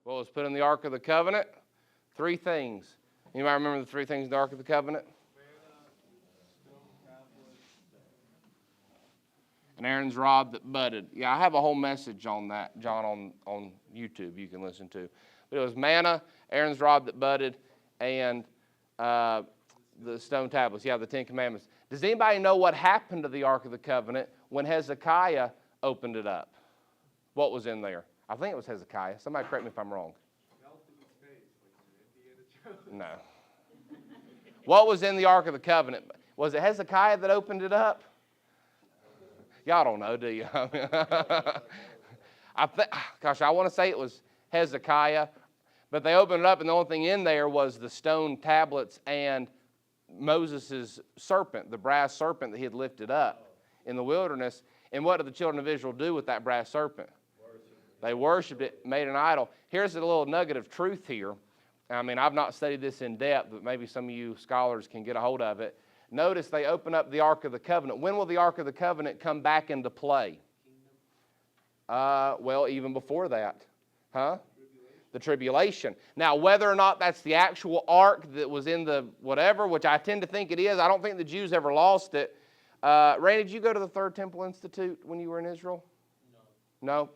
What was put in the Ark of the Covenant? 3 things. Anybody remember the 3 things in the Ark of the Covenant? And Aaron's rod that budded. Yeah, I have a whole message on that, John, on YouTube you can listen to. But it was manna, Aaron's rod that budded, and the stone tablets. Yeah, the 10 Commandments. Does anybody know what happened to the Ark of the Covenant when Hezekiah opened it up? What was in there? I think it was Hezekiah. Somebody correct me if I'm wrong. No. What was in the Ark of the Covenant? Was it Hezekiah that opened it up? Y'all don't know, do you? I want to say it was Hezekiah, but they opened it up, and the only thing in there was the stone tablets and Moses' serpent, the brass serpent that he had lifted up in the wilderness. And what did the children of Israel do with that brass serpent? They worshipped it, made an idol. Here's a little nugget of truth here. I mean, I've not studied this in depth, but maybe some of you scholars can get a hold of it. Notice they open up the Ark of the Covenant. When will the Ark of the Covenant come back into play? Well, even before that. Huh? The tribulation. Now, whether or not that's the actual ark that was in the whatever, which I tend to think it is, I don't think the Jews ever lost it. Randy, did you go to the Third Temple Institute when you were in Israel? No?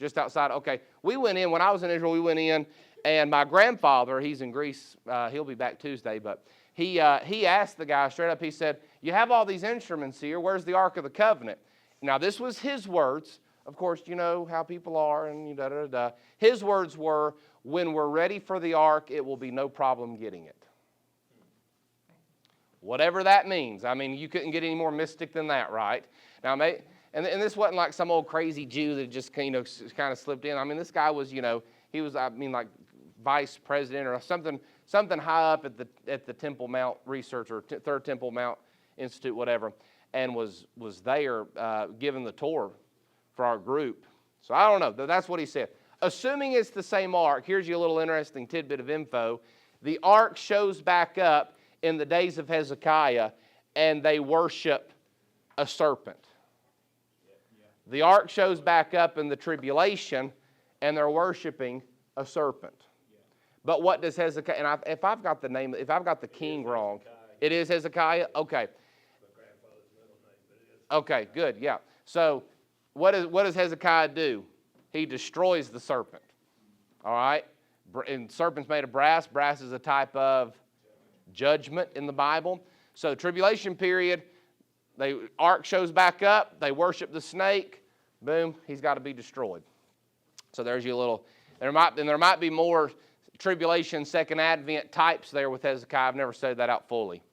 Just outside? Okay. We went in, when I was in Israel, we went in, and my grandfather, he's in Greece, he'll be back Tuesday, but he asked the guy straight up, he said, you have all these instruments here, where's the Ark of the Covenant? Now, this was his words. Of course, you know how people are, and da-da-da-da. His words were, when we're ready for the ark, it will be no problem getting it. Whatever that means. I mean, you couldn't get any more mystic than that, right? Now, and this wasn't like some old crazy Jew that just, kind of slipped in. I mean, this guy was, he was, like vice president or something high up at the Temple Mount Research or Third Temple Mount Institute, whatever, and was there giving the tour for our group. So I don't know. That's what he said. Assuming it's the same ark, here's you a little interesting tidbit of info. The ark shows back up in the days of Hezekiah, and they worship a serpent. The ark shows back up in the tribulation, and they're worshiping a serpent. But what does Hezekiah, and if I've got the king wrong, it is Hezekiah? Okay. Okay, good, yeah. So what does Hezekiah do? He destroys the serpent. All right? And serpent's made of brass. Brass is a type of judgment in the Bible. So tribulation period, the ark shows back up. They worship the snake. Boom, he's got to be destroyed. So there's your little, there might be more tribulation, second advent types there with Hezekiah. I've never studied that out fully.